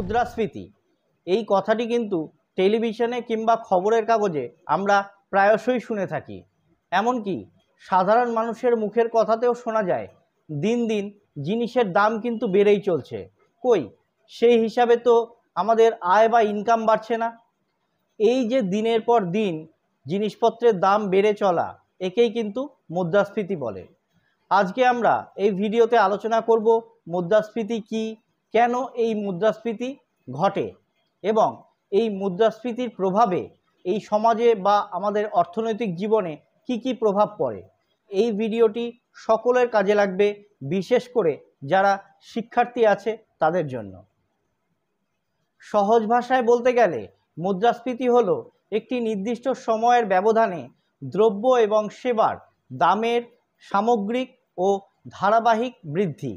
মুদ্রাস্ফীতি এই কথাটি কিন্তু টেলিভিশনে কিংবা খবরের কাগজে আমরা প্রায়শই শুনে থাকি। এমনকি সাধারণ মানুষের মুখের কথাতেও শোনা যায় দিন দিন জিনিসের দাম কিন্তু বেড়েই চলছে। কই সেই হিসাবে তো আমাদের আয় বা ইনকাম বাড়ছে না। এই যে দিনের পর দিন জিনিসপত্রের দাম বেড়ে চলা, একেই কিন্তু মুদ্রাস্ফীতি বলে। আজকে আমরা এই ভিডিওতে আলোচনা করব মুদ্রাস্ফীতি কি, কেন এই মুদ্রাস্ফীতি ঘটে এবং এই মুদ্রাস্ফীতির প্রভাবে এই সমাজে বা আমাদের অর্থনৈতিক জীবনে কি কি প্রভাব পড়ে। এই ভিডিওটি সকলের কাজে লাগবে, বিশেষ করে যারা শিক্ষার্থী আছে তাদের জন্য। সহজ ভাষায় বলতে গেলে মুদ্রাস্ফীতি হলো একটি নির্দিষ্ট সময়ের ব্যবধানে দ্রব্য এবং সেবার দামের সামগ্রিক ও ধারাবাহিক বৃদ্ধি।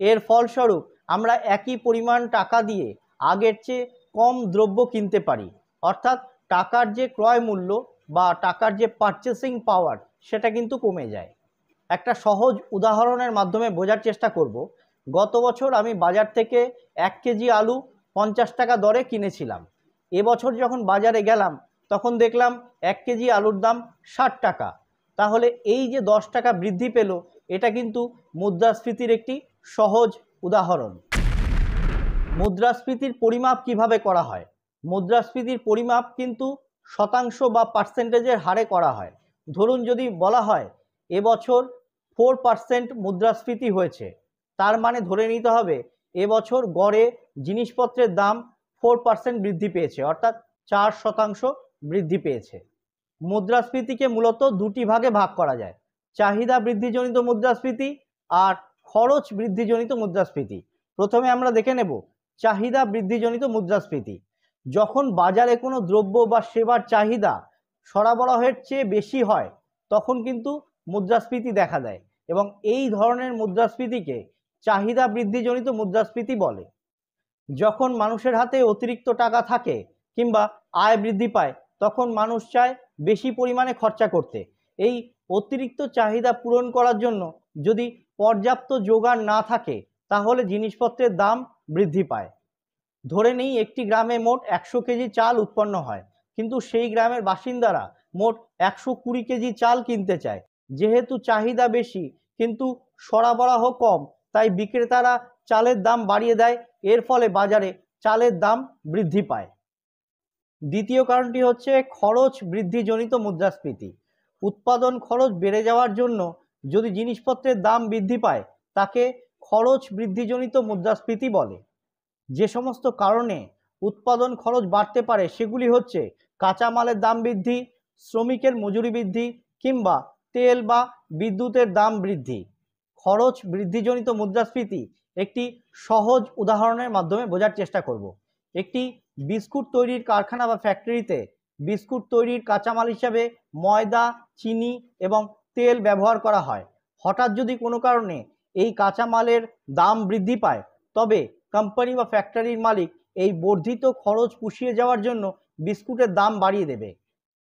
এর ফলস্বরূপ আমরা একই পরিমাণ টাকা দিয়ে আগের চেয়ে কম দ্রব্য কিনতে পারি, অর্থাৎ টাকার যে ক্রয় মূল্য বা টাকার যে পারচেসিং পাওয়ার সেটা কিন্তু কমে যায়। একটা সহজ উদাহরণের মাধ্যমে বোঝার চেষ্টা করব। গত বছর আমি বাজার থেকে 1 কেজি আলু 50 টাকা দরে কিনেছিলাম। এবছর যখন বাজারে গেলাম তখন দেখলাম 1 কেজি আলুর দাম 60 টাকা। তাহলে এই যে 10 টাকা বৃদ্ধি পেল, এটা কিন্তু মুদ্রাস্ফীতির একটি সহজ উদাহরণ। মুদ্রাস্ফীতির পরিমাপ কিভাবে করা হয়? মুদ্রাস্ফীতির পরিমাপ কিন্তু শতাংশ বা পার্সেন্টেজের হারে করা হয়। ধরুন যদি বলা হয় এবছর 4% মুদ্রাস্ফীতি হয়েছে, তার মানে ধরে নিতে হবে এবছর গড়ে জিনিসপত্রের দাম 4% বৃদ্ধি পেয়েছে, অর্থাৎ 4% বৃদ্ধি পেয়েছে। মুদ্রাস্ফীতিকে মূলত দুটি ভাগে ভাগ করা যায়, চাহিদা বৃদ্ধিজনিত মুদ্রাস্ফীতি আর খরচ বৃদ্ধিজনিত মুদ্রাস্ফীতি। প্রথমে আমরা দেখে নেব চাহিদা বৃদ্ধিজনিত মুদ্রাস্ফীতি। যখন বাজারে কোনো দ্রব্য বা সেবার চাহিদা সরবরাহের চেয়ে বেশি হয় তখন কিন্তু মুদ্রাস্ফীতি দেখা দেয় এবং এই ধরনের মুদ্রাস্ফীতিকে চাহিদা বৃদ্ধিজনিত মুদ্রাস্ফীতি বলে। যখন মানুষের হাতে অতিরিক্ত টাকা থাকে কিংবা আয় বৃদ্ধি পায় তখন মানুষ চায় বেশি পরিমাণে খরচা করতে। এই অতিরিক্ত চাহিদা পূরণ করার জন্য যদি পর্যাপ্ত জোগান না থাকে তাহলে জিনিসপত্রের দাম বৃদ্ধি পায়। ধরে নেই একটি গ্রামে মোট 100 কেজি চাল উৎপন্ন হয়, কিন্তু সেই গ্রামের বাসিন্দারা মোট 120 কেজি চাল কিনতে চায়। যেহেতু চাহিদা বেশি কিন্তু সরবরাহ কম, তাই বিক্রেতারা চালের দাম বাড়িয়ে দেয়। এর ফলে বাজারে চালের দাম বৃদ্ধি পায়। দ্বিতীয় কারণটি হচ্ছে খরচ বৃদ্ধিজনিত মুদ্রাস্ফীতি। উৎপাদন খরচ বেড়ে যাওয়ার জন্য যদি জিনিসপত্রের দাম বৃদ্ধি পায় তাকে খরচ বৃদ্ধিজনিত মুদ্রাস্ফীতি বলে। যে সমস্ত কারণে উৎপাদন খরচ বাড়তে পারে সেগুলি হচ্ছে কাঁচামালের দাম বৃদ্ধি, শ্রমিকের মজুরি বৃদ্ধি কিংবা তেল বা বিদ্যুতের দাম বৃদ্ধি। খরচ বৃদ্ধিজনিত মুদ্রাস্ফীতি একটি সহজ উদাহরণের মাধ্যমে বোঝার চেষ্টা করব। একটি বিস্কুট তৈরির কারখানা বা ফ্যাক্টরিতে বিস্কুট তৈরির কাঁচামাল হিসাবে ময়দা, চিনি এবং তেল ব্যবহার করা হয়। হঠাৎ যদি কোনো কারণে এই কাঁচামালের দাম বৃদ্ধি পায় তবে কোম্পানি বা ফ্যাক্টরির মালিক এই বর্ধিত খরচ পুষিয়ে যাওয়ার জন্য বিস্কুটের দাম বাড়িয়ে দেবে।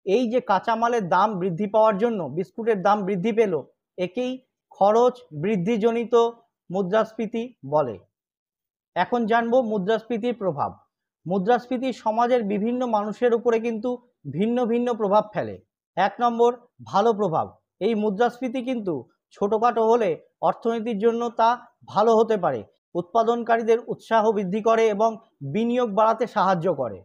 এই যে কাঁচামালের দাম বৃদ্ধি পাওয়ার জন্য বিস্কুটের দাম বৃদ্ধি পেল, একেই খরচ বৃদ্ধিজনিত মুদ্রাস্ফীতি বলে। এখন জানবো মুদ্রাস্ফীতির প্রভাব। মুদ্রাস্ফীতি সমাজের বিভিন্ন মানুষের উপরে কিন্তু ভিন্ন ভিন্ন প্রভাব ফেলে। 1 নম্বর, ভালো প্রভাব। এই মুদ্রাস্ফীতি কিন্তু ছোটোখাটো হলে অর্থনীতির জন্য তা ভালো হতে পারে। উৎপাদনকারীদের উৎসাহ বৃদ্ধি করে এবং বিনিয়োগ বাড়াতে সাহায্য করে।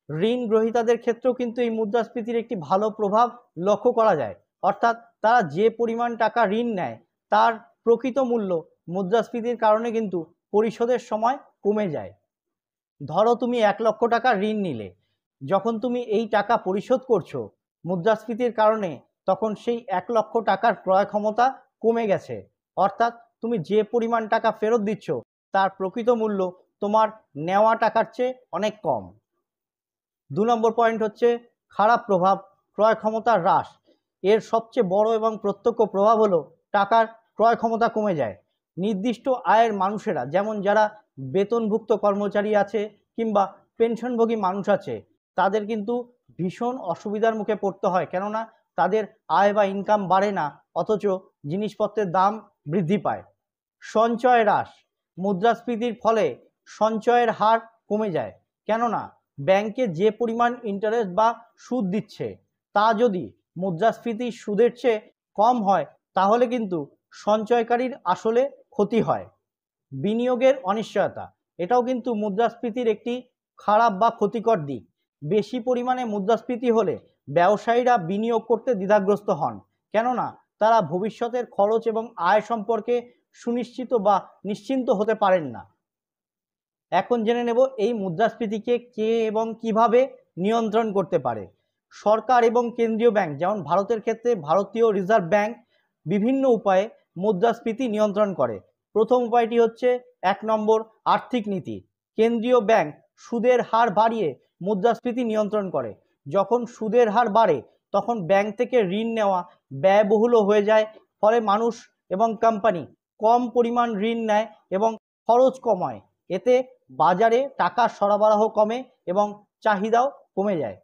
ঋণ গ্রহীতাদের ক্ষেত্রেও কিন্তু এই মুদ্রাস্ফীতির একটি ভালো প্রভাব লক্ষ্য করা যায়, অর্থাৎ তারা যে পরিমাণ টাকা ঋণ নেয় তার প্রকৃত মূল্য মুদ্রাস্ফীতির কারণে কিন্তু পরিশোধের সময় কমে যায়। ধরো তুমি 1 লক্ষ টাকা ঋণ নিলে, যখন তুমি এই টাকা পরিশোধ করছো মুদ্রাস্ফীতির কারণে তখন সেই 1 লক্ষ টাকার ক্রয় ক্ষমতা কমে গেছে, অর্থাৎ তুমি যে পরিমাণ টাকা ফেরত দিচ্ছ তার প্রকৃত মূল্য তোমার নেওয়া টাকার চেয়ে অনেক কম। 2 নম্বর পয়েন্ট হচ্ছে খারাপ প্রভাব, ক্রয় ক্ষমতার হ্রাস। এর সবচেয়ে বড় এবং প্রত্যক্ষ প্রভাব হলো টাকার ক্রয় ক্ষমতা কমে যায়। নির্দিষ্ট আয়ের মানুষেরা, যেমন যারা বেতনভুক্ত কর্মচারী আছে কিংবা পেনশনভোগী মানুষ আছে, তাদের কিন্তু ভীষণ অসুবিধার মুখে পড়তে হয়, কেননা তাদের আয় বা ইনকাম বাড়ে না, অথচ জিনিসপত্রের দাম বৃদ্ধি পায়। সঞ্চয় হ্রাস। মুদ্রাস্ফীতির ফলে সঞ্চয়ের হার কমে যায়। কেননা ব্যাংকে যে পরিমাণ ইন্টারেস্ট বা সুদ দিচ্ছে তা যদি মুদ্রাস্ফীতির সুদের চেয়ে কম হয় তাহলে কিন্তু সঞ্চয়কারীর আসলে ক্ষতি হয়। বিনিয়োগের অনিশ্চয়তা, এটাও কিন্তু মুদ্রাস্ফীতির একটি খারাপ বা ক্ষতিকর দিক। বেশি পরিমাণে মুদ্রাস্ফীতি হলে ব্যবসায়ীরা বিনিয়োগ করতে দ্বিধাগ্রস্ত হন, কেননা তারা ভবিষ্যতের খরচ এবং আয় সম্পর্কে সুনিশ্চিত বা নিশ্চিন্ত হতে পারেন না। এখন জেনে নেব এই মুদ্রাস্ফীতিকে কে এবং কিভাবে নিয়ন্ত্রণ করতে পারে। সরকার এবং কেন্দ্রীয় ব্যাংক, যেমন ভারতের ক্ষেত্রে ভারতীয় রিজার্ভ ব্যাংক বিভিন্ন উপায়ে মুদ্রাস্ফীতি নিয়ন্ত্রণ করে। প্রথম উপায়টি হচ্ছে 1 নম্বর আর্থিক নীতি। কেন্দ্রীয় ব্যাংক সুদের হার বাড়িয়ে মুদ্রাস্ফীতি নিয়ন্ত্রণ করে। যখন সুদের হার বাড়ে তখন ব্যাংক থেকে ঋণ নেওয়া ব্যয়বহুল হয়ে যায়, ফলে মানুষ এবং কোম্পানি কম পরিমাণ ঋণ নেয় এবং খরচ কমায়। এতে বাজারে টাকার সরবরাহ কমে এবং চাহিদাও কমে যায়।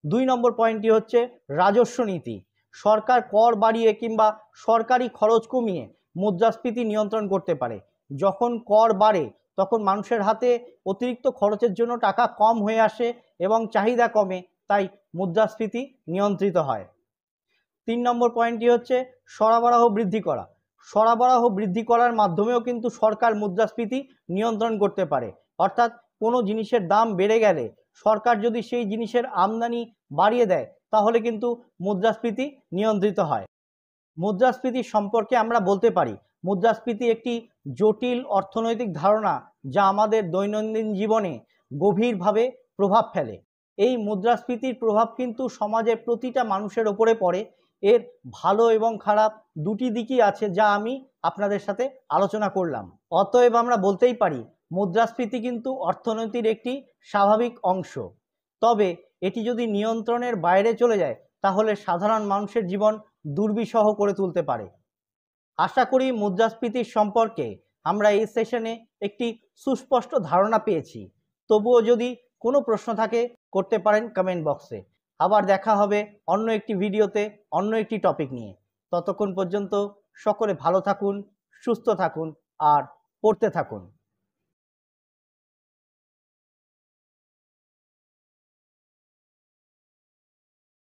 2 নম্বর পয়েন্টটি হচ্ছে রাজস্ব নীতি। সরকার কর বাড়িয়ে কিংবা সরকারি খরচ কমিয়ে মুদ্রাস্ফীতি নিয়ন্ত্রণ করতে পারে। যখন কর বাড়ে তখন মানুষের হাতে অতিরিক্ত খরচের জন্য টাকা কম হয়ে আসে এবং চাহিদা কমে, তাই মুদ্রাস্ফীতি নিয়ন্ত্রিত হয়। 3 নম্বর পয়েন্টটি হচ্ছে সরবরাহ বৃদ্ধি করা। সরবরাহ বৃদ্ধি করার মাধ্যমেও কিন্তু সরকার মুদ্রাস্ফীতি নিয়ন্ত্রণ করতে পারে। অর্থাৎ কোনো জিনিসের দাম বেড়ে গেলে সরকার যদি সেই জিনিসের আমদানি বাড়িয়ে দেয় তাহলে কিন্তু মুদ্রাস্ফীতি নিয়ন্ত্রিত হয়। মুদ্রাস্ফীতি সম্পর্কে আমরা বলতে পারি, মুদ্রাস্ফীতি একটি জটিল অর্থনৈতিক ধারণা যা আমাদের দৈনন্দিন জীবনে গভীরভাবে প্রভাব ফেলে। এই মুদ্রাস্ফীতির প্রভাব কিন্তু সমাজের প্রতিটা মানুষের ওপরে পড়ে। এর ভালো এবং খারাপ দুটি দিকই আছে যা আমি আপনাদের সাথে আলোচনা করলাম। অতএব আমরা বলতেই পারি মুদ্রাস্ফীতি কিন্তু অর্থনীতির একটি স্বাভাবিক অংশ। তবে এটি যদি নিয়ন্ত্রণের বাইরে চলে যায় তাহলে সাধারণ মানুষের জীবন দুর্বিষহ করে তুলতে পারে। আশা করি মুদ্রাস্ফীতির সম্পর্কে আমরা এই সেশনে একটি সুস্পষ্ট ধারণা পেয়েছি। তবুও যদি কোনো প্রশ্ন থাকে করতে পারেন কমেন্ট বক্সে। আবার দেখা হবে অন্য একটি ভিডিওতে অন্য একটি টপিক নিয়ে। ততক্ষণ পর্যন্ত সকলে ভালো থাকুন, সুস্থ থাকুন আর পড়তে থাকুন।